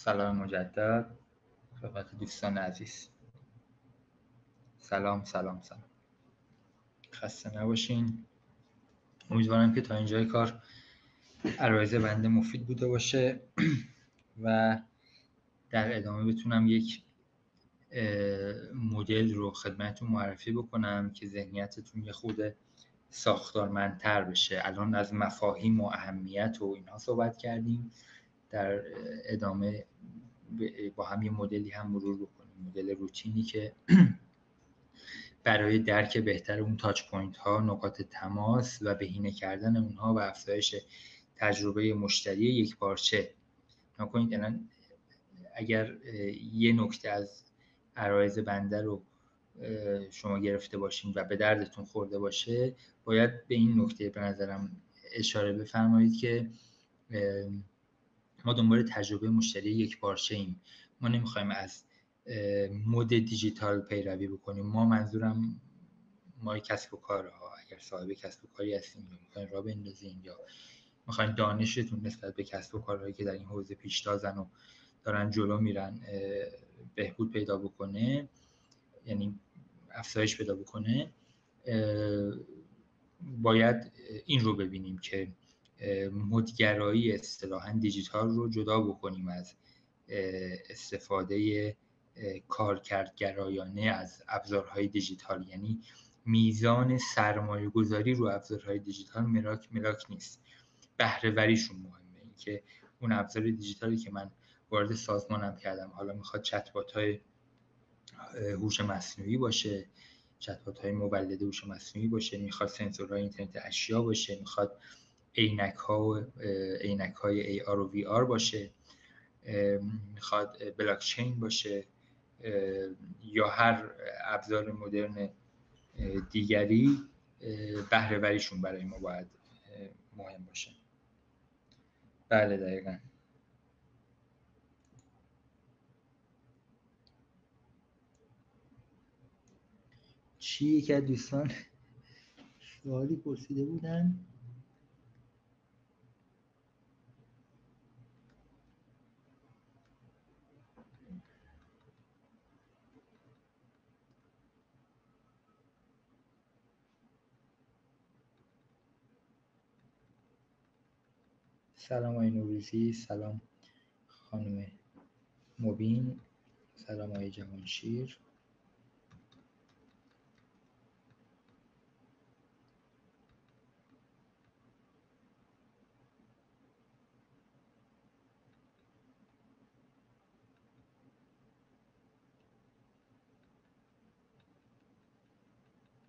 سلام مجدد خدمت دوستان عزیز. سلام. خسته نباشین. امیدوارم که تا اینجای کار عرایض بنده مفید بوده باشه و در ادامه بتونم یک مدل رو خدمتتون معرفی بکنم که ذهنیتتون یه خورده ساختارمندتر بشه. الان از مفاهیم و اهمیت و اینها صحبت کردیم، در ادامه با هم یه مدلی هم مرور بکنیم، مدل روتینی که برای درک بهتر اون تاچ پوینت ها، نقاط تماس و بهینه کردن اونها و افزایش تجربه مشتری یک پارچه. نکنید الان اگر یه نکته از عرایض بنده رو شما گرفته باشین و به دردتون خورده باشه، باید به این نکته به نظرم اشاره بفرمایید که ما دنبال تجربه مشتری یک پارچه ایم. ما نمیخوایم از مد دیجیتال پیروی بکنیم. ما منظورم ما کسب و کارها، اگر صاحب کسب و کاری هستیم یا میخواین راه بندازین یا میخواین دانشتون نسبت به کسب و کارهایی که در این حوزه پیشتازن و دارن جلو میرن بهبود پیدا بکنه، یعنی افزایش پیدا بکنه، باید این رو ببینیم که مدگرایی اصطلاحاً دیجیتال رو جدا بکنیم از استفاده کارکردگرایانه از ابزارهای دیجیتال. یعنی میزان سرمایه گذاری رو ابزارهای دیجیتال ملاک نیست، بهره وریشون مهمه. این که اون ابزار دیجیتالی که من وارد سازمانم کردم، حالا میخواد چت بات های هوش مصنوعی باشه، چت بات های مولد هوش مصنوعی باشه، میخواد سنسورهای اینترنت اشیا باشه، میخواد عینک های AR و VR باشه، میخواد بلاکچین باشه یا هر ابزار مدرن دیگری، بهره وریشون برای ما باید مهم باشه. بله دقیقاً. یکی از دوستان سوالی پرسیده بودن. سلام آقای نوروزی، سلام خانم مبین، سلام آقای جوانشیر.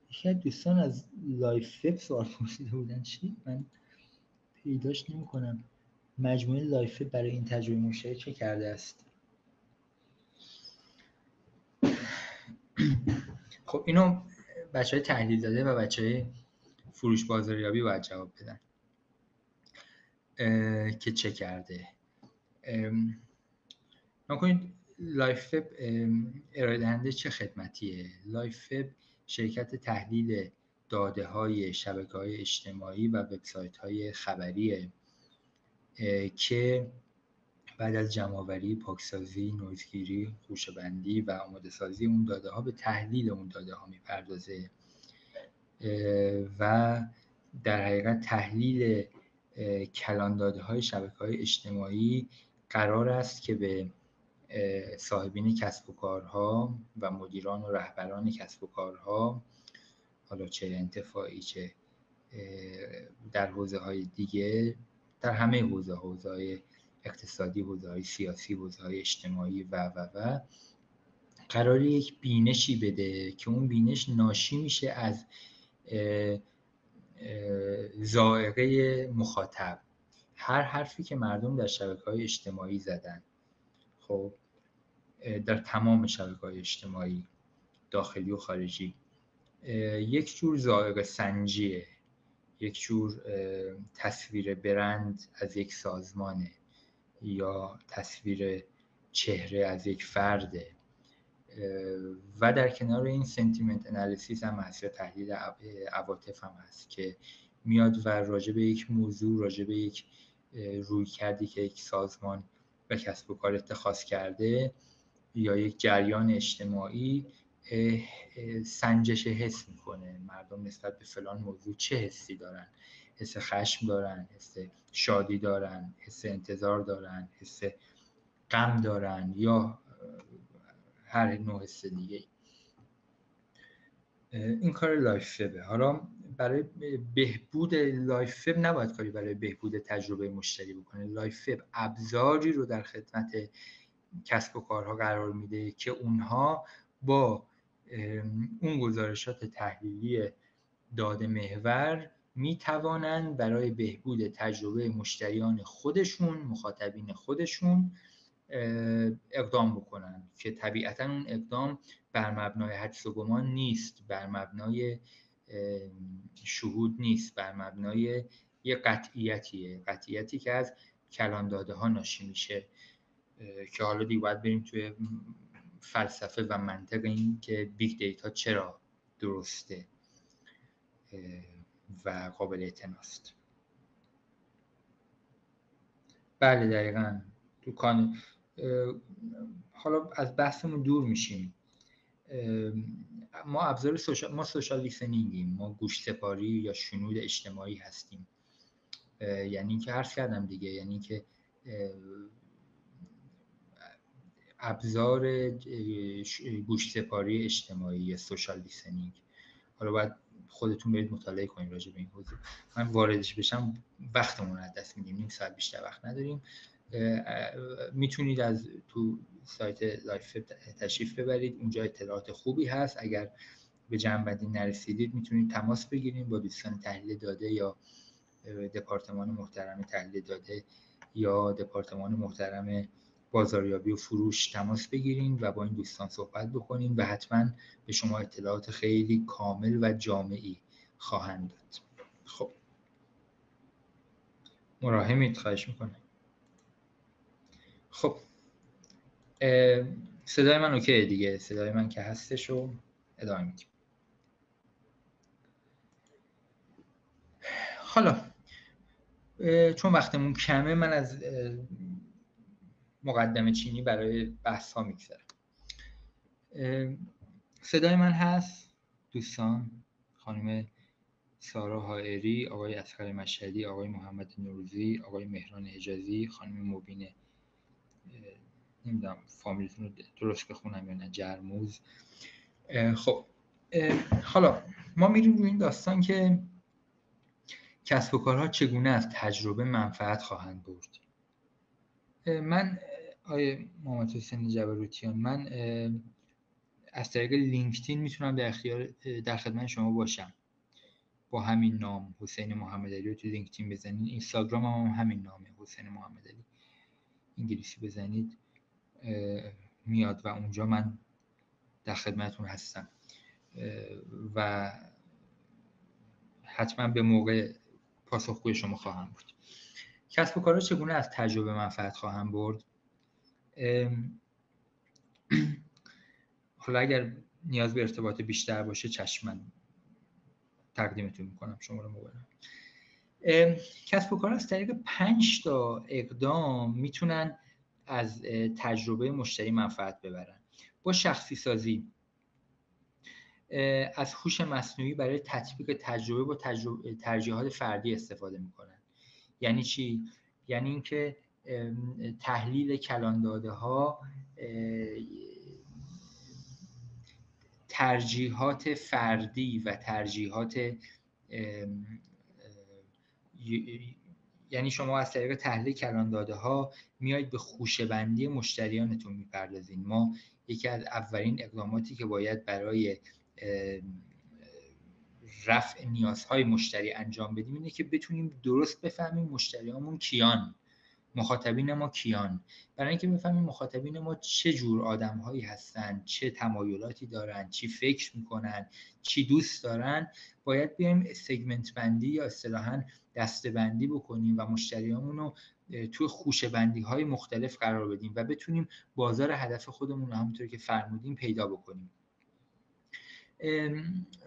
شاید دوستان از لایف وب سوال پرسیده بودن. چی؟ من پیداش نمی کنم. مجموعه لایف وب برای این تجربه مشتری چه کرده است؟ خب اینو بچهای تحلیل داده و بچهای فروش بازاریابی باید جواب بدن که چه کرده. نکنید لایف وب ارائه دهنده چه خدمتیه؟ لایف وب شرکت تحلیل داده های شبکه های اجتماعی و وبسایت های خبریه که بعد از جمع‌آوری، پاکسازی، نویزگیری، خوشه‌بندی و آماده سازی اون داده ها به تحلیل اون داده ها میپردازه و در حقیقت تحلیل کلان داده های شبکه های اجتماعی قرار است که به صاحبین کسب و کارها و مدیران و رهبران کسب و کارها، حالا چه انتفاعی چه در حوزه‌های دیگه، در همه حوزه‌های اقتصادی، حوزه‌های سیاسی، حوزه‌های اجتماعی و قراره یک بینشی بده که اون بینش ناشی میشه از ذائقه مخاطب. هر حرفی که مردم در شبکه‌های اجتماعی زدن، خب در تمام شبکه‌های اجتماعی داخلی و خارجی، یک جور ذائقه سنجیه، یک جور تصویر برند از یک سازمانه یا تصویر چهره از یک فرده و در کنار این سنتیمنت انالیسیس هم هست یا تحلیل عواطف هم هست که میاد و راجع به یک موضوع، راجع به یک رویکردی که یک سازمان و کسب و کار اتخاذ کرده یا یک جریان اجتماعی سنجش حس میکنه مردم نسبت به فلان موضوع چه حسی دارن، حس خشم دارن، حس شادی دارن، حس انتظار دارن، حس غم دارن یا هر نوع حس دیگه. این کار لایف وبه. حالا برای بهبود لایف وب نباید کاری برای بهبود تجربه مشتری بکنه. لایف وب ابزاری رو در خدمت کسب و کارها قرار میده که اونها با اون گزارشات تحلیلی داده محور میتوانند برای بهبود تجربه مشتریان خودشون، مخاطبین خودشون اقدام بکنن که طبیعتاً اون اقدام بر مبنای حدس و گمان نیست، بر مبنای شهود نیست، بر مبنای یه قطعیتی که از کلان داده ها ناشی میشه که حالا دیگه باید بریم توی فلسفه و منطق این که بیگ دیتا چرا درسته و قابل اعتناست. بله دقیقاً حالا از بحثمون دور میشیم. ما ابزار سوشال لیسنینگیم، ما گوش سپاری یا شنود اجتماعی هستیم. یعنی که عرض کردم دیگه، یعنی که ابزار گوش سپاری اجتماعی یا سوشال لیسنینگ. حالا باید خودتون برید مطالعه کنید راجع به این موضوع. من واردش بشم وقتمون رو از دست میدیم، نیم ساعت بیشتر وقت نداریم. میتونید از تو سایت لایف تشریف ببرید، اونجا اطلاعات خوبی هست. اگر به جنبندی نرسیدید میتونید تماس بگیرید با دوستان تحلیل داده یا دپارتمان محترم تحلیل داده یا دپارتمان محترم بازاریابی و فروش تماس بگیرید و با این دوستان صحبت بکنید و حتما به شما اطلاعات خیلی کامل و جامعی خواهند داد. خب مراحمید، خواهش میکنم. خب صدای من اوکی دیگه؟ صدای من که هستش و ادامه میدیم. حالا چون وقتمون کمه من از مقدمه چینی برای بحث ها میگذرم. صدای من هست دوستان؟ خانم سارا حائری، آقای اصغر مشهدی، آقای محمد نوروزی، آقای مهران حجازی، خانم مبین نمیدونم فامیلتون رو درست بخونم یا نه، جرموز. خب حالا ما میریم روی این داستان که کسب و کارها چگونه از تجربه منفعت خواهند برد. من آقای محمد حسین جبروتیان، من از طریق لینکدین میتونم در خدمت شما باشم با همین نام حسین محمدعلی رو تو لینکدین بزنید. اینستاگرام هم همین نامه حسین محمدعلی، انگلیسی بزنید میاد و اونجا من در خدمتتون هستم و حتما به موقع پاسخگوی شما خواهم بود. کسب و کارها چگونه از تجربه منفعت خواهم برد؟ حالا اگر نیاز به ارتباط بیشتر باشه چشماً تقدیمتون میکنم شماره موبایلم. کسب و کارها از طریق 5 تا اقدام میتونن از تجربه مشتری منفعت ببرن. با شخصی سازی، از هوش مصنوعی برای تطبیق تجربه با ترجیحات فردی استفاده میکنن. یعنی چی؟ یعنی اینکه تحلیل کلان داده ها ترجیحات فردی و ترجیحات یعنی شما از طریق تحلیل کلان داده ها میایید به خوشه‌بندی مشتریانتون میپردازین. ما یکی از اولین اقداماتی که باید برای رفع نیازهای مشتری انجام بدیم اینه که بتونیم درست بفهمیم مشتریامون کیان، مخاطبین ما کیان. برای اینکه بفهمیم مخاطبین ما چه جور آدم‌هایی هستن، چه تمایلاتی دارن، چی فکر میکنن، چی دوست دارن، باید بیایم سگمنت بندی یا اصطلاحاً دسته بندی بکنیم و مشتریامون رو توی خوشه بندی های مختلف قرار بدیم و بتونیم بازار هدف خودمون رو همونطور که فرمودیم پیدا بکنیم.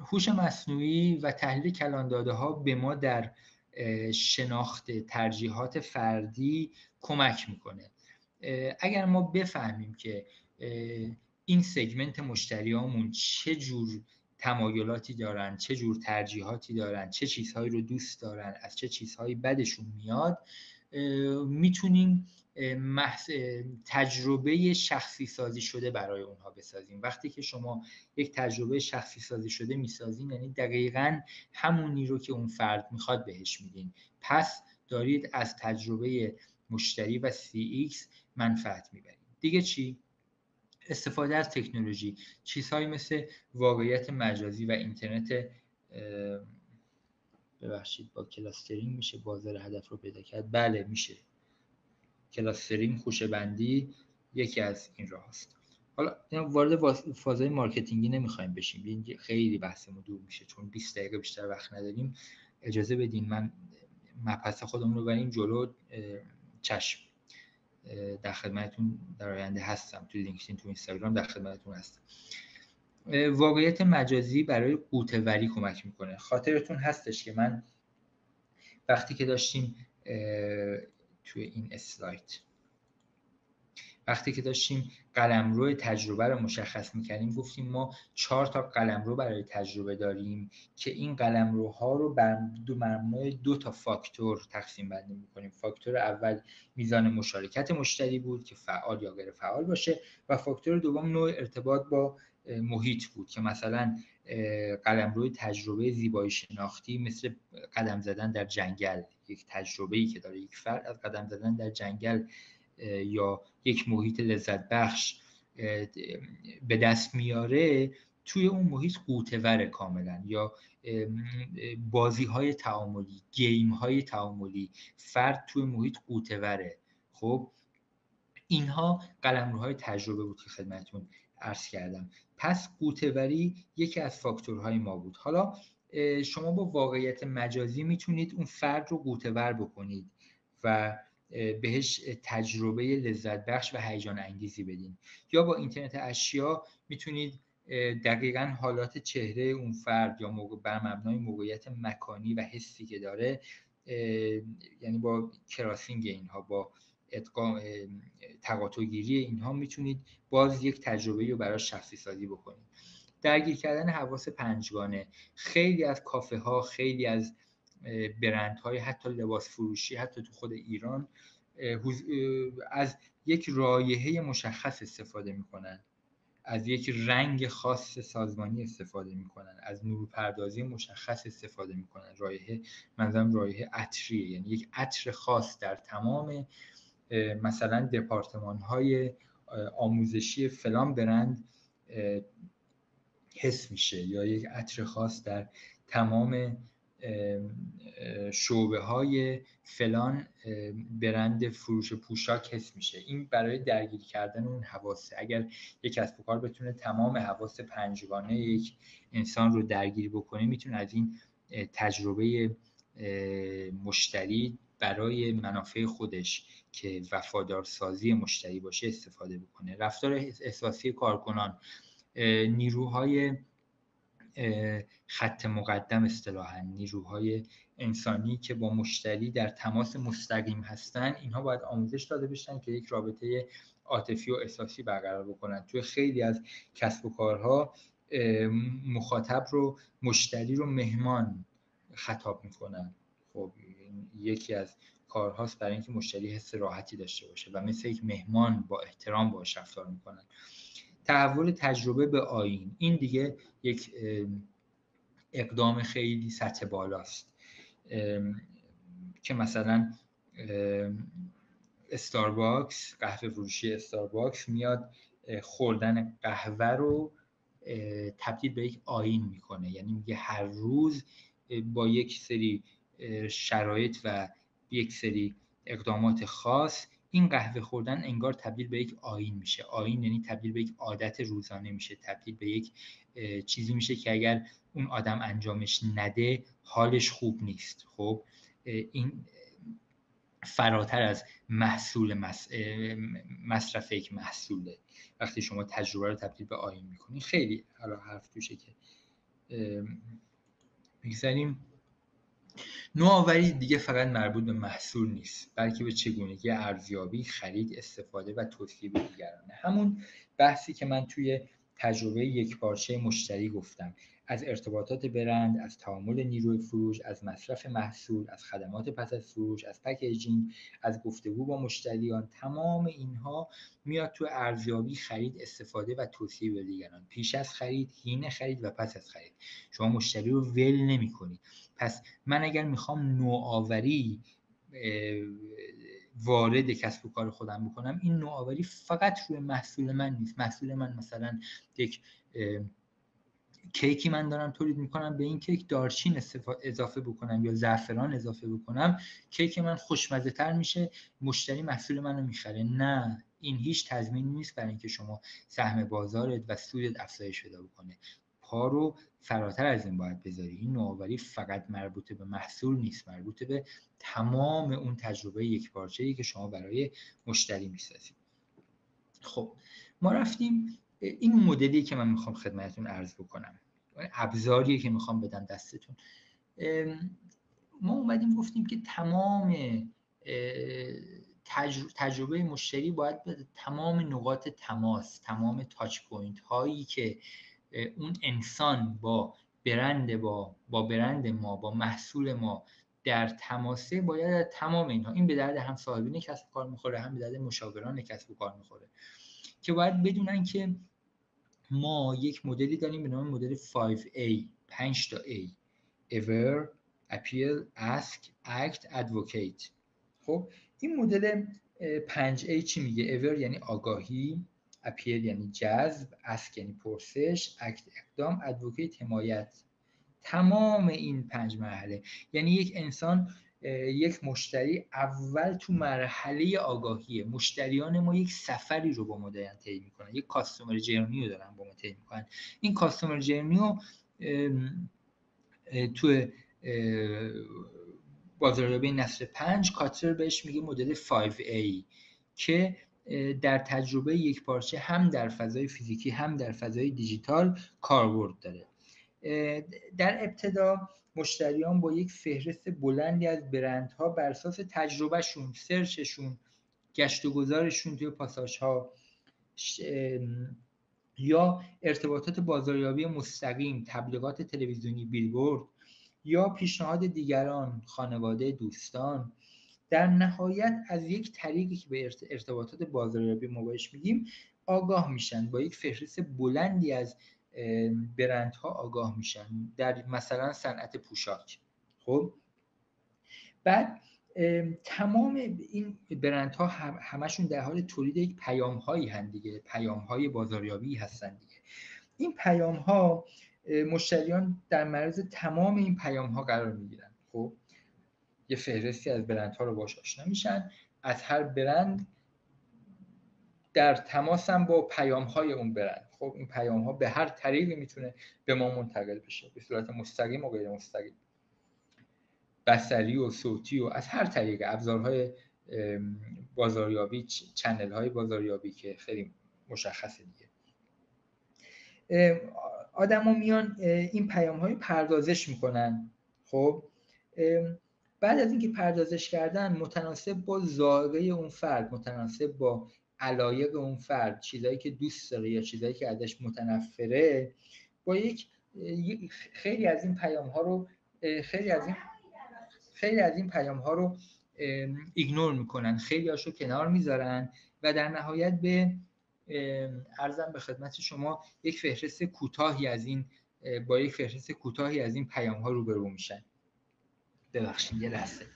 هوش مصنوعی و تحلیل کلان داده ها به ما در شناخت ترجیحات فردی کمک میکنه. اگر ما بفهمیم که این سگمنت مشتریامون چه جور تمایلاتی دارن، چه جور ترجیحاتی دارن، چه چیزهایی رو دوست دارن، از چه چیزهایی بدشون میاد، میتونیم تجربه شخصی سازی شده برای اونها بسازیم. وقتی که شما یک تجربه شخصی سازی شده میسازین، یعنی دقیقاً همونی رو که اون فرد میخواد بهش میدین. پس دارید از تجربه مشتری و CX منفعت میبرید. دیگه چی؟ استفاده از تکنولوژی، چیزهایی مثل واقعیت مجازی و اینترنت ببخشید با کلاسترینگ میشه بازار هدف رو پیدا کرد؟ بله میشه. کلاسترینگ، خوشه‌بندی یکی از این راهاست. حالا وارد فازهای مارکتینگی نمیخوایم بشیم، خیلی بحثمون دور میشه چون 20 دقیقه بیشتر وقت نداریم. اجازه بدین من مبحث خودمون رو بریم جلو. چشم، در خدمتتون در آینده هستم، تو لینکدین، تو اینستاگرام در خدمتتون هستم. واقعیت مجازی برای قوطه‌وری کمک میکنه. خاطرتون هستش که من وقتی که داشتیم توی این اسلاید وقتی که داشتیم قلمرو تجربه رو مشخص می‌کردیم، گفتیم ما 4 تا قلمرو برای تجربه داریم که این قلمروها رو بر مبنای 2 تا فاکتور تقسیم بندی می‌کنیم. فاکتور اول میزان مشارکت مشتری بود که فعال یا غیر فعال باشه، و فاکتور دوم نوع ارتباط با محیط بود که مثلا قلمروی تجربه زیبایی شناختی مثل قدم زدن در جنگل، یک تجربه‌ای که داره یک فرد از قدم زدن در جنگل یا یک محیط لذت بخش به دست میاره، توی اون محیط قوطه‌وره کاملا. یا بازی های تعاملی، گیم های تعاملی، فرد توی محیط قوطه‌وره. خب اینها قلمروهای تجربه بود که خدمتتون عرض کردم. پس قوطه‌وری یکی از فاکتورهای ما بود. حالا شما با واقعیت مجازی میتونید اون فرد رو قوطه‌ور بکنید و بهش تجربه لذت بخش و هیجان انگیزی بدین. یا با اینترنت اشیا میتونید دقیقاً حالات چهره اون فرد یا بر مبنای موقعیت مکانی و حسی که داره، یعنی با کراسینگ اینها، با ادغام تقاطع‌گیری اینها، میتونید باز یک تجربه رو برای شخصی سازی بکنید. درگیر کردن حواس پنجگانه. خیلی از کافه ها، خیلی از برندهای حتی لباس فروشی، حتی تو خود ایران، از یک رایحه مشخص استفاده میکنن، از یک رنگ خاص سازمانی استفاده میکنن، از نورپردازی مشخص استفاده میکنن. رایحه، منظورم رایحه عطریه، یعنی یک عطر خاص در تمام مثلا دپارتمان های آموزشی فلان برند حس میشه، یا یک عطر خاص در تمام شعبه های فلان برند فروش پوشاک حس میشه. این برای درگیر کردن اون حواسه. اگر یک کسب و کار بتونه تمام حواس پنجگانه یک انسان رو درگیر بکنه، میتونه از این تجربه مشتری برای منافع خودش که وفادارسازی مشتری باشه استفاده بکنه. رفتار احساسی کارکنان، نیروهای خط مقدم، اصطلاحاً نیروهای انسانی که با مشتری در تماس مستقیم هستن، اینها باید آموزش داده بشن که یک رابطه عاطفی و احساسی برقرار بکنن. توی خیلی از کسب و کارها مخاطب رو، مشتری رو مهمان خطاب میکنن. خب یکی از کارهاست برای اینکه مشتری حس راحتی داشته باشه و مثل یک مهمان با احترام باهاش رفتار میکنن. تحول تجربه به آیین، این دیگه یک اقدام خیلی سطح بالاست که مثلا استارباکس، قهوه فروشی استارباکس میاد خوردن قهوه رو تبدیل به یک آیین میکنه. یعنی میگه هر روز با یک سری شرایط و یک سری اقدامات خاص این قهوه خوردن انگار تبدیل به یک آیین میشه. آیین یعنی تبدیل به یک عادت روزانه میشه، تبدیل به یک چیزی میشه که اگر اون آدم انجامش نده حالش خوب نیست. خب این فراتر از محصول مصرف یک محصوله. وقتی شما تجربه رو تبدیل به آیین میکنید، خیلی حالا حرف توشه که میگذاریم. نوآوری دیگه فقط مربوط به محصول نیست، بلکه به چگونگی ارزیابی، خرید، استفاده و توصیه به دیگرانه. همون بحثی که من توی تجربه یکپارچه مشتری گفتم، از ارتباطات برند، از تعامل نیروی فروش، از مصرف محصول، از خدمات پس از فروش، از پکیجینگ، از گفتگو با مشتریان، تمام اینها میاد تو ارزیابی، خرید، استفاده و توصیه به دیگران. پیش از خرید، حین خرید و پس از خرید. شما مشتری رو ول نمی‌کنید. پس من اگر میخوام نوآوری وارد کسب و کار خودم بکنم، این نوآوری فقط روی محصول من نیست. محصول من مثلا یک کیکی من دارم تولید میکنم، به این کیک دارچین اضافه بکنم یا زعفران اضافه بکنم، کیک من خوشمزه تر میشه، مشتری محصول منو میخره. نه، این هیچ تضمینی نیست برای اینکه شما سهم بازارت و سودت افزایش پیدا بکنه. پا رو فراتر از این باید بذاری. این نوآوری فقط مربوط به محصول نیست، مربوط به تمام اون تجربه یکپارچه‌ای که شما برای مشتری میسازید. خب ما رفتیم، این مدلی که من میخوام خدمتتون عرض بکنم، ابزاریه که میخوام بدم دستتون. ما اومدیم گفتیم که تمام تجربه مشتری باید به تمام نقاط تماس، تمام تاچ پوینت هایی که اون انسان با برند ما، با محصول ما در تماسه، باید تمام اینها، این به درد هم صاحبین کسب و کار میخوره، هم به درد مشاوران کسب و کار میخوره، که باید بدونن که ما یک مدلی داریم به نام مدل 5A، 5 تا A: Aware، Appeal، Ask، Act، Advocate. خب این مدل 5A چی میگه؟ Aware یعنی آگاهی، Appeal یعنی جذب، Ask یعنی پرسش، Act اقدام، Advocate حمایت. تمام این 5 مرحله، یعنی یک انسان، یک مشتری اول تو مرحله آگاهیه. مشتریان ما یک سفری رو با ما دارن طی میکنن، یک کاستومر جرنی رو دارن با ما طی میکنن. این کاستومر جرنی رو تو بازاریابی نسل 5 کاتر بهش میگه مدل 5A، که در تجربه یکپارچه هم در فضای فیزیکی هم در فضای دیجیتال کاربرد داره. در ابتدا مشتریان با یک فهرست بلندی از برندها بر اساس تجربهشون، سرچشون، گشت و گذارشون توی پاساژها یا ارتباطات بازاریابی مستقیم، تبلیغات تلویزیونی، بیلبورد یا پیشنهاد دیگران، خانواده، دوستان، در نهایت از یک طریقی که به ارتباطات بازاریابی ما بهش میگیم آگاه میشن، با یک فهرست بلندی از برندها آگاه میشن، در مثلا صنعت پوشاک. خب بعد تمام این برندها همشون در حال تولید یک پیام‌هایی هستند دیگه، پیام‌های بازاریابی هستند دیگه. این پیام‌ها، مشتریان در معرض تمام این پیام‌ها قرار میگیرن. خب یه فهرستی از برندها رو باهاش آشنا میشن، از هر برند در تماسم با پیام‌های اون برند. خب این پیام‌ها به هر طریقی میتونه به ما منتقل بشه، به صورت مستقیم و غیر مستقیم، بصری و صوتی و از هر طریق. ابزارهای بازاریابی، چنل‌های بازاریابی که خیلی مشخصه دیگه. آدما میان این پیام‌های پردازش میکنن. خب بعد از اینکه پردازش کردن، متناسب با ذائقه اون فرد، متناسب با علایق اون فرد، چیزایی که دوست داره یا چیزایی که ازش متنفره، با خیلی از این پیام‌ها رو ایگنور میکنن، خیلی هاشو کنار میذارن و در نهایت به عرضم به خدمت شما یک فهرست کوتاهی از این پیام‌ها روبرو میشن. ببخشید یه لحظه.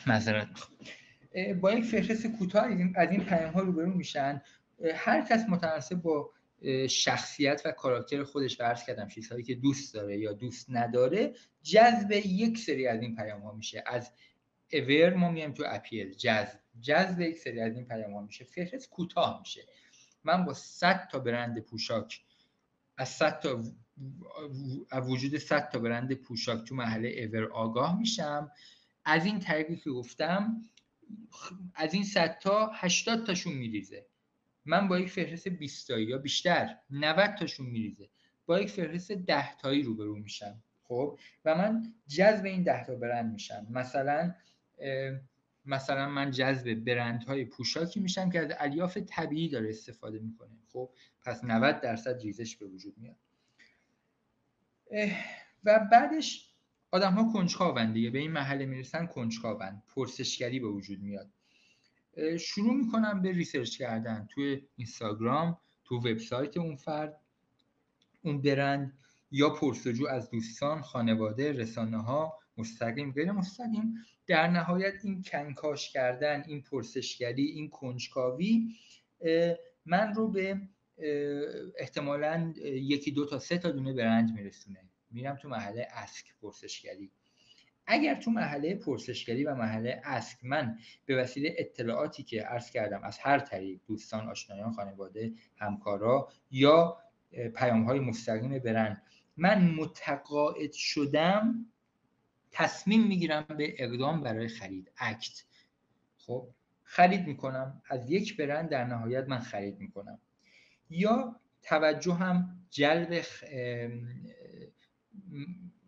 معذرت میخوام. با یک فهرست کوتاه از این پیام‌ها روبرو میشن. هر کس متناسب با شخصیت و کاراکتر خودش، عرض کردم چیزهایی که دوست داره یا دوست نداره، جذب یک سری از این پیام‌ها میشه. از اویر ما میایم تو اپیل، جذب یک سری از این پیام‌ها میشه. فهرست کوتاه میشه. من با 100 تا برند پوشاک، از وجود 100 تا برند پوشاک تو محله اویر آگاه میشم. از این طریقی که گفتم از این 100 تا 80 تاشون میریزه. من با یک فهرست 20 تایی یا بیشتر 90 تاشون میریزه، با یک فهرست 10 تایی روبرو میشم. خب و من جذب این 10 تا برند میشم. مثلا من جذب برندهای پوشاکی میشم که از الیاف طبیعی داره استفاده میکنه. خب پس 90% ریزش به وجود میاد. و بعدش آدم ها کنجکاون دیگه، به این مرحله میرسن کنجکاون، پرسشگری به وجود میاد. شروع میکنم به ریسرچ کردن توی اینستاگرام، تو وبسایت اون فرد، اون برند، یا پرسجو از دوستان، خانواده، رسانه ها، مستقیم غیر مستقیم. در نهایت این کنکاش کردن، این پرسشگری، این کنجکاوی من رو به احتمالاً 1 2 تا 3 تا دونه برند میرسونه. میرم تو مرحله اسک، پرسشگری. اگر تو مرحله پرسشگری و مرحله اسک من به وسیله اطلاعاتی که عرض کردم از هر طریق، دوستان، آشنایان، خانواده، همکارا یا پیام‌های مستقیم برند، من متقاعد شدم، تصمیم میگیرم به اقدام برای خرید، اکت. خب خرید میکنم از یک برند، در نهایت من خرید میکنم. یا توجهم جلب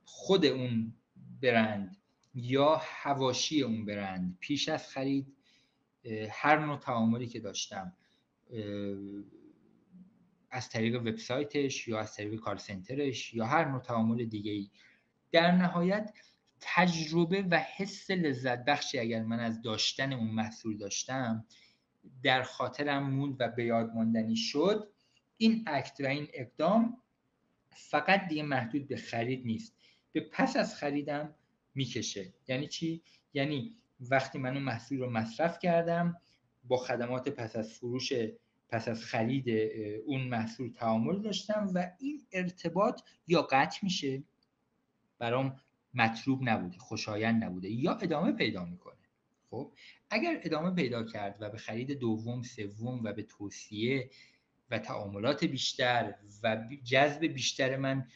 خود اون برند یا حواشی اون برند پیش از خرید، هر نوع تعاملی که داشتم از طریق وبسایتش یا از طریق کال سنترش یا هر نوع تعامل دیگه‌ای، در نهایت تجربه و حس لذت بخشی اگر من از داشتن اون محصول داشتم در خاطرم موند و به یاد ماندنی شد، این اکت و این اقدام فقط دیگه محدود به خرید نیست، به پس از خریدم میکشه. یعنی چی؟ یعنی وقتی من اون محصول رو مصرف کردم، با خدمات پس از فروش، پس از خرید اون محصول تعامل داشتم و این ارتباط یا قطع میشه، برام مطلوب نبوده، خوشایند نبوده، یا ادامه پیدا میکنه. خب اگر ادامه پیدا کرد و به خرید دوم، سوم و به توصیه و تعاملات بیشتر و جذب بیشتر من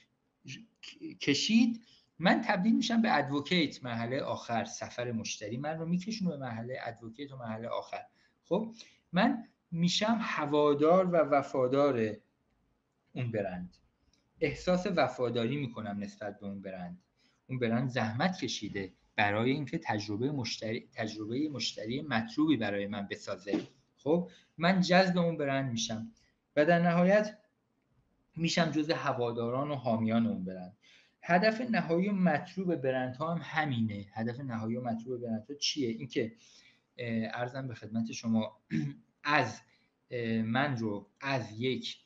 کشید، من تبدیل میشم به ادوکیت. مرحله آخر، سفر مشتری من رو میکشونه به مرحله ادوکیت و مرحله آخر. خب من میشم هوادار و وفادار اون برند، احساس وفاداری میکنم نسبت به اون برند. اون برند زحمت کشیده برای اینکه تجربه مشتری مطلوبی برای من بسازه. خب من جذب اون برند میشم و در نهایت میشم جزء هواداران و حامیان اون برند. هدف نهایی و مطلوب برندها هم همینه. هدف نهایی و مطلوب برندها چیه؟ اینکه عرضم به خدمت شما از من رو از یک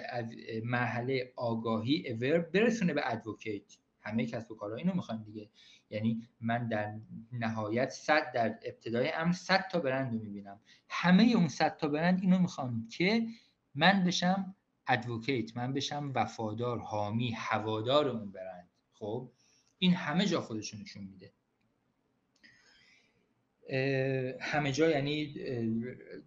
از مرحله آگاهی اور برسونه به ادوکیت. همه کسب و کارها اینو میخوان دیگه. یعنی من در نهایت در ابتدای امر 100 تا برند رو میبینم، همه اون 100 تا برند اینو میخوان که من بشم ادوکیت، من بشم وفادار، حامی، هوادار اون برند. خب این همه جا خودشون نشون میده. همه جا یعنی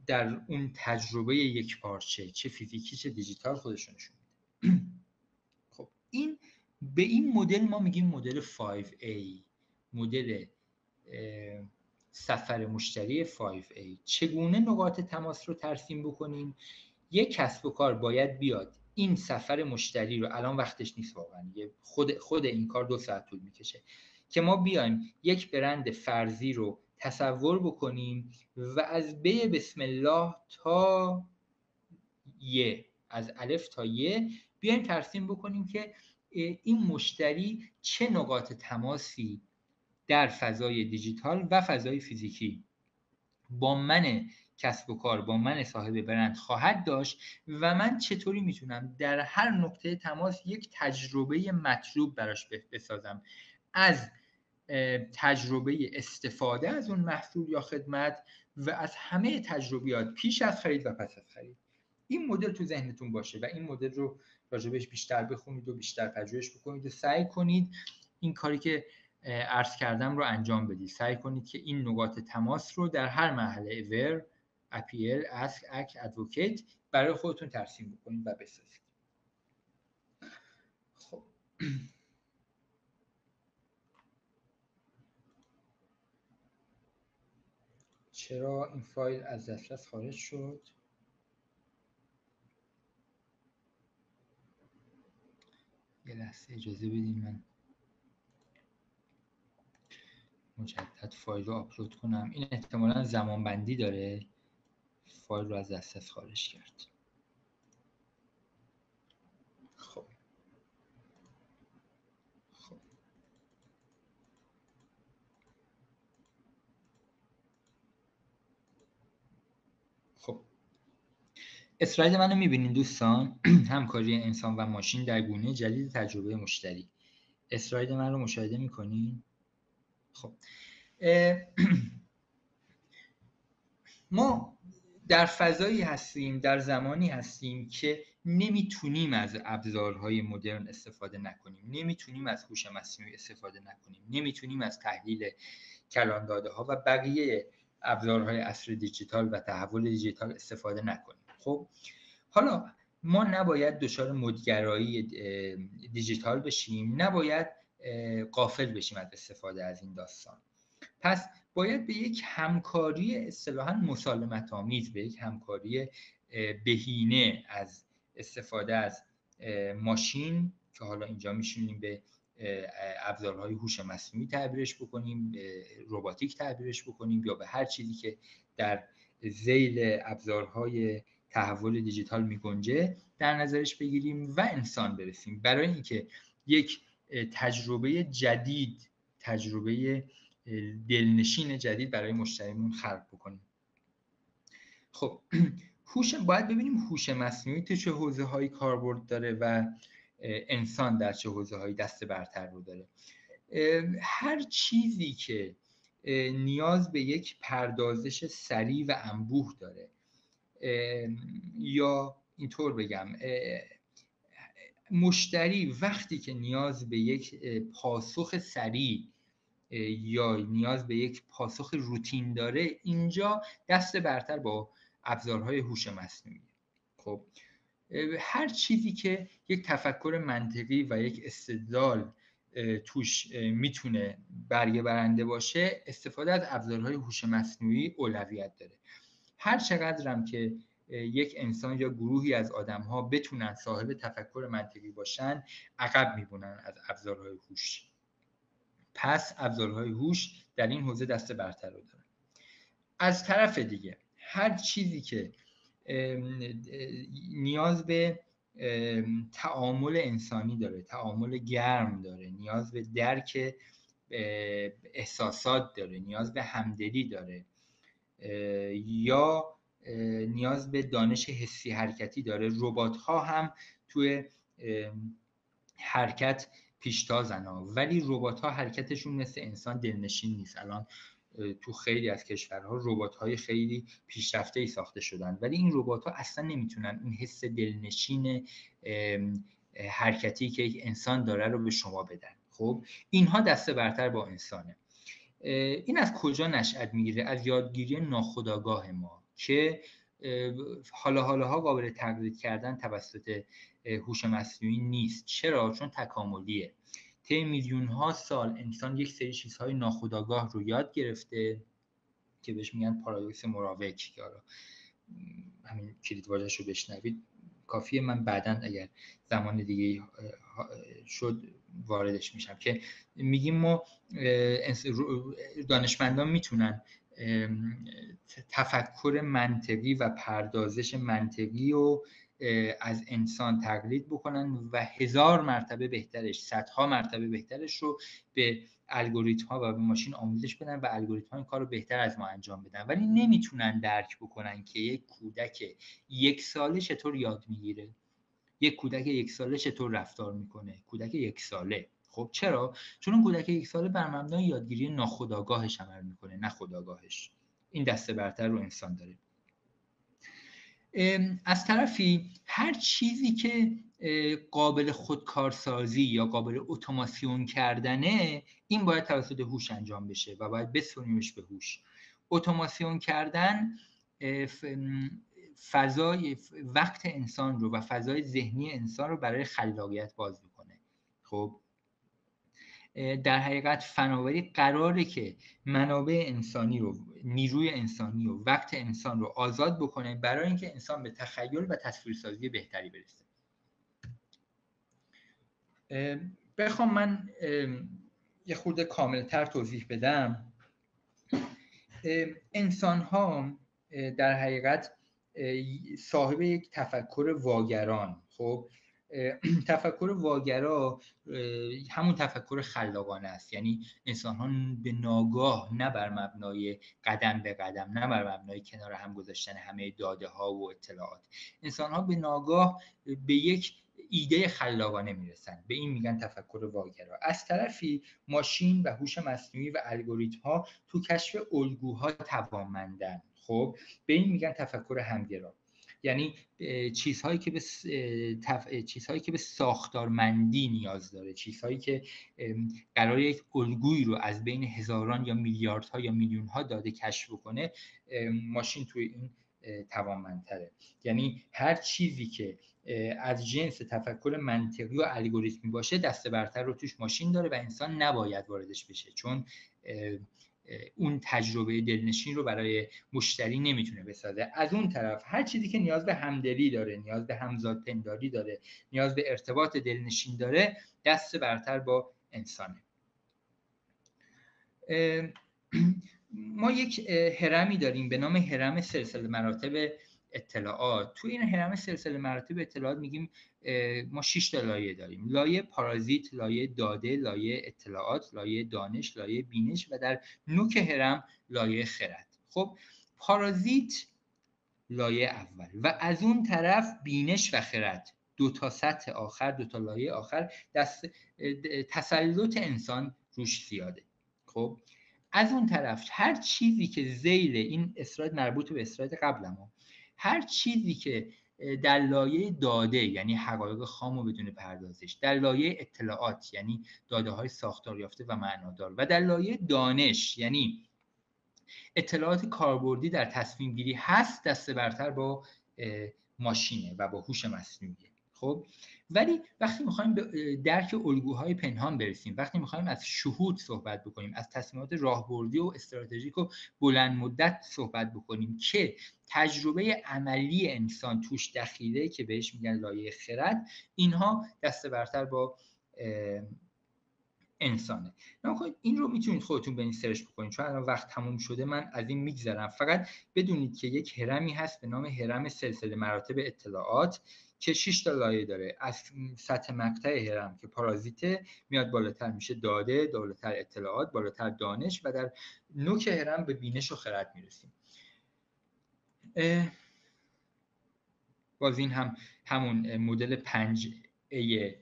در اون تجربه یک پارچه، چه فیزیکی چه دیجیتال، خودشون نشون میده. خب این به این مدل ما میگیم مدل 5A، مدل سفر مشتری 5A. چگونه نقاط تماس رو ترسیم بکنیم؟ یک کسب و کار باید بیاد این سفر مشتری رو، الان وقتش نیست واقعا، خود این کار 2 ساعت طول میکشه که ما بیایم یک برند فرضی رو تصور بکنیم و از ب بسم الله تا ی، از الف تا ی بیایم ترسیم بکنیم که این مشتری چه نقاط تماسی در فضای دیجیتال و فضای فیزیکی با من کسب و کار، با من صاحب برند خواهد داشت و من چطوری میتونم در هر نقطه تماس یک تجربه مطلوب براش بسازم، از تجربه استفاده از اون محصول یا خدمت و از همه تجربیات پیش از خرید و پس از خرید. این مدل تو ذهنتون باشه و این مدل رو راجبش بیشتر بخونید و بیشتر پژوهش بکنید و سعی کنید این کاری که عرض کردم رو انجام بدید. سعی کنید که این نقاط تماس رو در هر مرحله اور، اپیل، اسک، اک، ادوکیت برای خودتون ترسیم بکنید و بسازید. خب چرا این فایل از دسترس خارج شد؟ یه لحظه اجازه بدین من مجدد فایل رو آپلود کنم. این احتمالاً زمان بندی داره، فایل رو از دسترس خارج کرد. خب اسلاید منو میبینین دوستان؟ همکاری انسان و ماشین در گونه جدید تجربه مشتری. اسلاید من رو مشاهده میکنین؟ خب ما در فضایی هستیم، در زمانی هستیم که نمیتونیم از ابزارهای مدرن استفاده نکنیم، نمیتونیم از هوش مصنوعی استفاده نکنیم، نمیتونیم از تحلیل کلان داده ها و بقیه ابزارهای عصر دیجیتال و تحول دیجیتال استفاده نکنیم. خب حالا ما نباید دچار مدگرایی دیجیتال بشیم، نباید غافل بشیم از استفاده از این داستان. پس باید به یک همکاری اصطلاحاً مسالمت آمیز، به یک همکاری بهینه از استفاده از ماشین که حالا اینجا میشونیم به ابزارهای هوش مصنوعی تعبیرش بکنیم، رباتیک تعبیرش بکنیم، یا به هر چیزی که در ذیل ابزارهای تحول دیجیتال میگنجه در نظرش بگیریم و انسان برسیم، برای اینکه یک تجربه جدید، تجربه دلنشین جدید برای مشتریمون خلق بکنیم. خب باید ببینیم هوش مصنوعی تو چه حوزه‌هایی کاربرد داره و انسان در چه حوزه‌هایی دست برتر رو داره. هر چیزی که نیاز به یک پردازش سریع و انبوه داره، یا اینطور بگم مشتری وقتی که نیاز به یک پاسخ سریع یا نیاز به یک پاسخ روتین داره، اینجا دست برتر با ابزارهای هوش مصنوعی. خب هر چیزی که یک تفکر منطقی و یک استدلال توش میتونه برگه برنده باشه، استفاده از ابزارهای هوش مصنوعی اولویت داره. هر چقدر هم که یک انسان یا گروهی از آدم‌ها بتونن صاحب تفکر منطقی باشن، عقب میمونن از ابزارهای هوش. پس ابزارهای هوش در این حوزه دست برتر رو دارن. از طرف دیگه هر چیزی که نیاز به تعامل انسانی داره، تعامل گرم داره، نیاز به درک احساسات داره، نیاز به همدلی داره، یا نیاز به دانش حسی حرکتی داره، ربات‌ها هم توی حرکت پیشتازن ها، ولی ربات‌ها حرکتشون مثل انسان دلنشین نیست. الان تو خیلی از کشورها ربات‌های خیلی پیشرفته‌ای ساخته شدن، ولی این ربات‌ها اصلا نمیتونن این حس دلنشین حرکتی که یک انسان داره رو به شما بدن. خب اینها دسته برتر با انسانه. این از کجا نشأت میگیره؟ از یادگیری ناخودآگاه ما که حالاها قابل تقلید کردن توسط هوش مصنوعی نیست. چرا؟ چون تکاملیه. طی میلیون ها سال انسان یک سری چیزهای ناخودآگاه رو یاد گرفته که بهش میگن پارادوکس مراوک، که حالا همین کلیدواژه‌اش رو بشنوید کافیه، من بعداً اگر زمان دیگه شد واردش میشم، که میگیم ما دانشمندان میتونن تفکر منطقی و پردازش منطقی رو از انسان تقلید بکنن و 1000 مرتبه بهترش، صدها مرتبه بهترش رو به الگوریتم ها و به ماشین آموزش بدن و الگوریتم ها این کار رو بهتر از ما انجام بدن، ولی نمیتونن درک بکنن که یک کودک 1 ساله چطور یاد میگیره، یک کودک 1 ساله چطور رفتار میکنه. کودک 1 ساله، خب چرا؟ چون اون کودک 1 ساله بر مبنای یادگیری ناخودآگاهش عمل میکنه، نه خودآگاهش. این دسته برتر رو انسان داره. از طرفی هر چیزی که قابل خودکارسازی یا قابل اتوماسیون کردنه، این باید توسط هوش انجام بشه و باید بسپاریمش به هوش. اتوماسیون کردن فضای وقت انسان رو و فضای ذهنی انسان رو برای خلاقیت باز میکنه. خب در حقیقت فناوری قراره که منابع انسانی رو، نیروی انسانی و وقت انسان رو آزاد بکنه برای اینکه انسان به تخیل و تصویرسازی بهتری برسه. بخوام من یه خورده کاملتر توضیح بدم، انسان ها در حقیقت صاحب یک تفکر واگران، خب تفکر واگرا همون تفکر خلاقانه است. یعنی انسان ها به ناگاه، نه بر مبنای قدم به قدم، نه بر مبنای کنار هم گذاشتن همه داده ها و اطلاعات، انسان ها به ناگاه به یک ایده خلاقانه میرسن. به این میگن تفکر واگرا. از طرفی ماشین و هوش مصنوعی و الگوریتم ها تو کشف الگوها توانمندن. خب به این میگن تفکر همگرا. یعنی چیزهایی که به ساختارمندی نیاز داره، چیزهایی که قراره یک الگویی رو از بین هزاران یا میلیاردها یا میلیون‌ها داده کشف بکنه، ماشین توی این توانمندتره. یعنی هر چیزی که از جنس تفکر منطقی و الگوریتمی باشه دسته برتر رو توش ماشین داره و انسان نباید واردش بشه، چون اون تجربه دلنشین رو برای مشتری نمیتونه بسازه. از اون طرف هر چیزی که نیاز به همدلی داره، نیاز به همزادپنداری داره، نیاز به ارتباط دلنشین داره، دست برتر با انسانه. ما یک هرمی داریم به نام هرم سلسله مراتب اطلاعات. تو این هرم سلسله مراتب اطلاعات میگیم ما 6 تا لایه داریم: لایه پارازیت، لایه داده، لایه اطلاعات، لایه دانش، لایه بینش و در نوک هرم لایه خرد. خب پارازیت لایه اول و از اون طرف بینش و خرد، دو تا سطح آخر، دو تا لایه آخر، تسلط انسان روش زیاده. خب از اون طرف هر چیزی که ذیل این اسلاید مربوط به اسلاید قبلمه، هر چیزی که در لایه داده یعنی حقایق خام و بدون پردازش، در لایه اطلاعات یعنی داده های ساختار یافته و معنادار، و در لایه دانش یعنی اطلاعات کاربردی در تصمیم گیری هست، دسته برتر با ماشینه و با هوش مصنوعی. خب ولی وقتی میخوایم به درک الگوهای پنهان برسیم، وقتی میخوایم از شهود صحبت بکنیم، از تصمیمات راهبردی و استراتژیک و بلند مدت صحبت بکنیم که تجربه عملی انسان توش دخیله، که بهش میگن لایه خرد، اینها دسته برتر با انسانه. این رو میتونید خودتون برید سرچ بکنید، چون الان وقت تموم شده من از این میگذرم. فقط بدونید که یک هرمی هست به نام هرم سلسله مراتب اطلاعات که 6 تا لایه داره. از سطح مقطع هرم که پارازیته میاد بالاتر میشه داده، بالاتر اطلاعات، بالاتر دانش و در نوک هرم به بینش و خرد میرسیم. باز این همون مدل 5A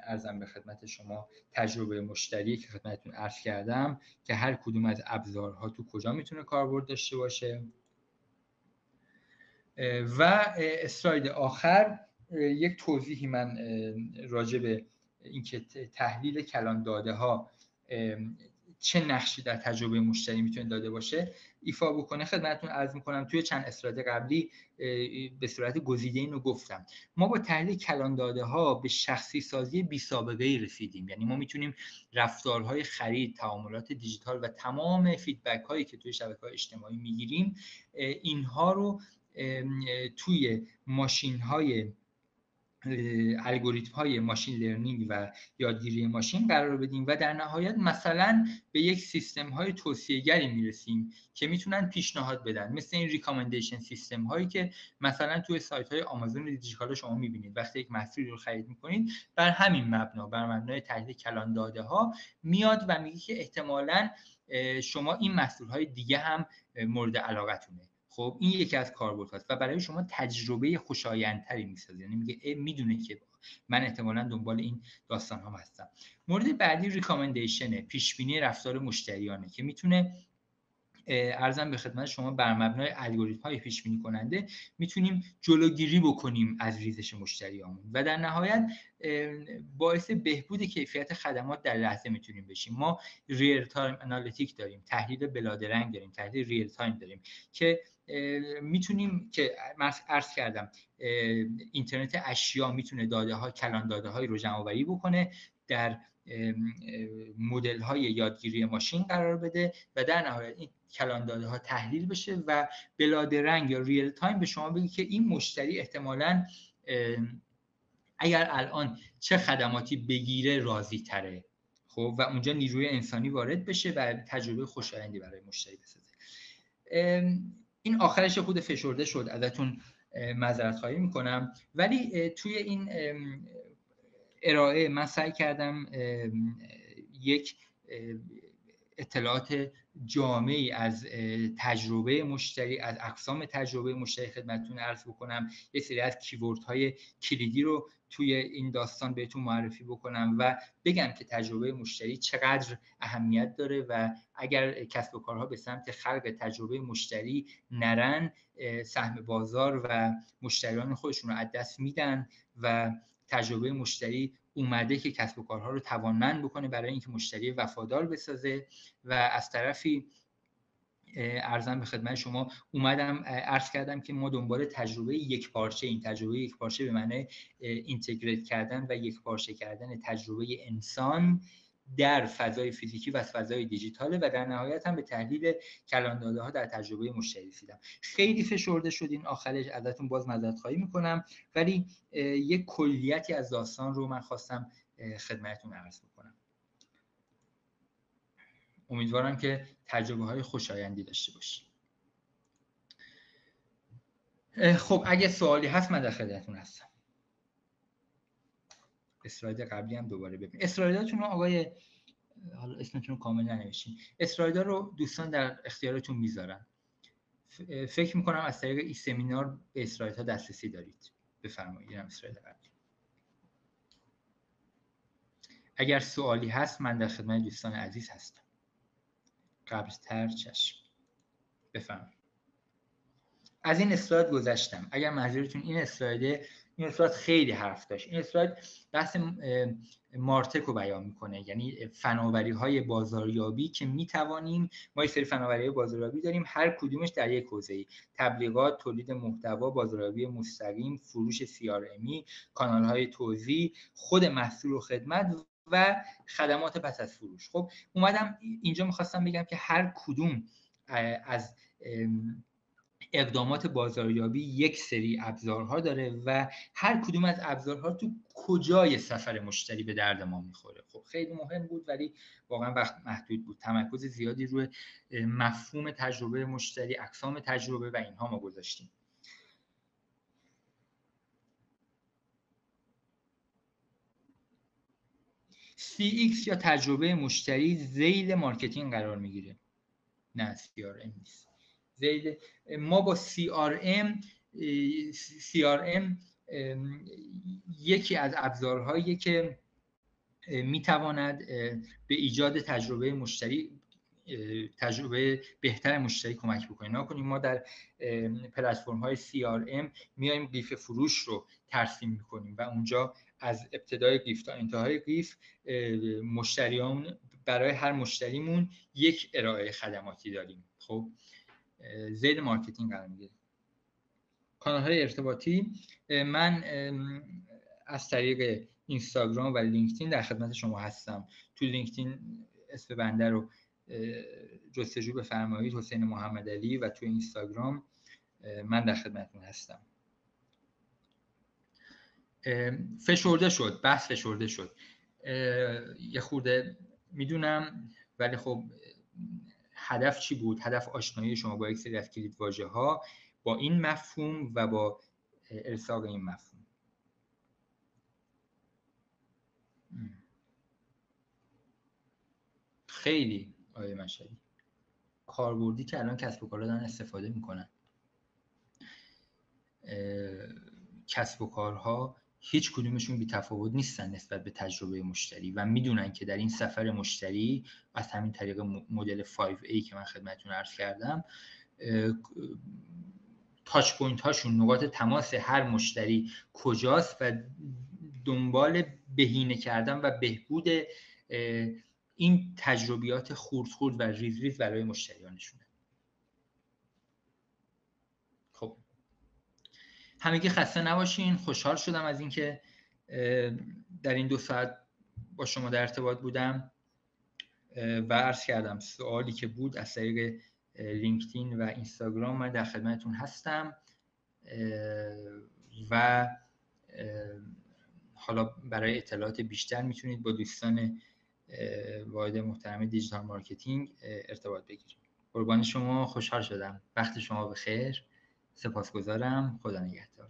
ارزم به خدمت شما تجربه مشتری که خدمتتون عرض کردم که هر کدوم از ابزارها تو کجا میتونه کاربرد داشته باشه. و اسلاید آخر یک توضیحی من راجع به اینکه تحلیل کلان داده ها چه نقشی در تجربه مشتری میتونه داده باشه ایفا بکنه خدمتتون عرض میکنم. توی چند اسلاید قبلی به صورت گزیده اینو گفتم. ما با تحلیل کلان داده ها به شخصی سازی بی سابقه ای رسیدیم. یعنی ما میتونیم رفتارهای خرید، تعاملات دیجیتال و تمام فیدبک هایی که توی شبکه‌های اجتماعی میگیریم، اینها رو توی ماشین های الگوریتم های ماشین لرنینگ و یادگیری ماشین قرار بدیم و در نهایت مثلا به یک سیستم های توصیه گری میرسیم که میتونن پیشنهاد بدن، مثل این ریکامندیشن سیستم هایی که مثلا توی سایت های آمازون دیجیتال شما میبینید. وقتی یک محصولی رو خرید میکنید، بر همین مبنا، بر مبنای تحلیل کلان داده ها میاد و میگه که احتمالاً شما این محصول های دیگه هم مورد علاقتونه. خب این یکی از کاربردهاست و برای شما تجربه خوشایندتری میسازه. یعنی میگه میدونه که من احتمالاً دنبال این داستان ها هستم. مورد بعدی ریکامندیشنه، پیش بینی رفتار مشتریانه که میتونه ارزم به خدمت شما بر مبنای الگوریتم های پیش بینی کننده میتونیم جلوگیری بکنیم از ریزش مشتریامون و در نهایت باعث بهبود کیفیت خدمات در لحظه میتونیم بشیم. ما ریل تایم آنالیتیک داریم، تحلیل بلادرنگ داریم، تحلیل ریل تایم داریم که میتونیم که عرض کردم اینترنت اشیا میتونه داده ها، کلان داده های رو جمع آوری بکنه، در مدل های یادگیری ماشین قرار بده و در نهایت این کلان داده ها تحلیل بشه و بلادرنگ یا ریل تایم به شما بگه که این مشتری احتمالاً اگر الان چه خدماتی بگیره راضی تره. خب و اونجا نیروی انسانی وارد بشه و تجربه خوشایندی برای مشتری بسازه. این آخرش خود فشرده شد، ازتون معذرت خواهی میکنم، ولی توی این ارائه من سعی کردم یک اطلاعات جامعی از تجربه مشتری، از اقسام تجربه مشتری خدمتتون عرض بکنم. یه سری از کیوردهای کلیدی رو توی این داستان بهتون معرفی بکنم و بگم که تجربه مشتری چقدر اهمیت داره و اگر کسب و کارها به سمت خلق تجربه مشتری نرن، سهم بازار و مشتریان خودشون رو از دست میدن و تجربه مشتری اومده که کسب و کارها رو توانمند بکنه برای اینکه مشتری وفادار بسازه. و از طرفی عرضم به خدمت شما اومدم عرض کردم که ما دنبال تجربه یک پارچه، این تجربه یک پارچه به معنی اینتگریت کردن و یک پارچه کردن تجربه انسان در فضای فیزیکی و فضای دیجیتاله و در نهایت هم به تحلیل کلان داده ها در تجربه مشتری رسیدم. خیلی فشرده شد این آخرش، ازتون باز معذرت خواهی میکنم، ولی یک کلیتی از داستان رو من خواستم خدمتتون عرض بکنم. امیدوارم که تجربه های خوشایندی داشته باشید. خب اگه سوالی هست من در خدمتتون هستم. اسلاید قبلی هم دوباره ببینید. اسلایداتون رو آقای، حالا اسمتون رو کامل ننوشتین، اسلایدها رو دوستان در اختیارتون میذارن. فکر میکنم از طریق این سمینار به اسلایدها دسترسی دارید. بفرمایید. اینم اسلاید قبلی. اگر سوالی هست من در خدمت دوستان عزیز هستم. قبل‌تر چشم. بفرمایید. از این اسلاید گذشتم. اگر منظورتون این اسلاید خیلی حرف داشت. این اسلاید بحث مارتک رو بیان میکنه، یعنی فناوری‌های بازاریابی که میتوانیم، ما یک سری فناوری‌های بازاریابی داریم، هر کدومش در یک حوزه‌ای: تبلیغات، تولید محتوا، بازاریابی مستقیم، فروش CRMی، کانال‌های توزیع، خود محصول و خدمت و خدمات پس از فروش. خب اومدم اینجا می‌خواستم بگم که هر کدوم از اقدامات بازاریابی یک سری ابزارها داره و هر کدوم از ابزارها تو کجای سفر مشتری به درد ما میخوره. خب خیلی مهم بود ولی واقعا وقت محدود بود. تمرکز زیادی روی مفهوم تجربه مشتری، اقسام تجربه و اینها ما گذاشتیم. CX یا تجربه مشتری ذیل مارکتینگ قرار میگیره، نه CRM نیست. ما با CRM یکی از ابزارهایی که میتواند به ایجاد تجربه بهتر مشتری کمک بکنه. نکنیم ما در پلتفرم های CRM میایم قیف فروش رو ترسیم میکنیم و اونجا از ابتدای قیف تا انتهای قیف مشتریان، برای هر مشتریمون یک ارائه خدماتی داریم. خب زید مارکتینگ قرار میگیره. کانال‌های ارتباطی، من از طریق اینستاگرام و لینکدین در خدمت شما هستم. تو لینکدین اسم بنده رو جستجو بفرمایید، حسین محمدعلی، و تو اینستاگرام من در خدمتتون هستم. فشرده شد، بحث فشرده شد، یه خورده میدونم، ولی خب هدف چی بود؟ هدف آشنایی شما با یک سری از کلیدواژه‌ها، با این مفهوم و با ارساق این مفهوم. خیلی آیه مشهدی کاربردی که الان کسب و کارها دارن استفاده میکنن. کسب و کارها هیچ کدومشون بی تفاوت نیستن نسبت به تجربه مشتری و میدونن که در این سفر مشتری از همین طریق مدل 5A که من خدمتتون عرض کردم، تاچ پوینت هاشون، نقاط تماس هر مشتری کجاست و دنبال بهینه کردن و بهبود این تجربیات خورد خورد و ریز ریز برای مشتریانشونه. خب همگی خسته نباشین. خوشحال شدم از اینکه در این 2 ساعت با شما در ارتباط بودم و عرض کردم سوالی که بود از طریق لینکدین و اینستاگرام من در خدمتتون هستم و حالا برای اطلاعات بیشتر میتونید با دوستان واحد محترم دیجیتال مارکتینگ ارتباط بگیرید. قربان شما، خوشحال شدم. وقت شما بخیر. سپاسگزارم. خدا نگهدار.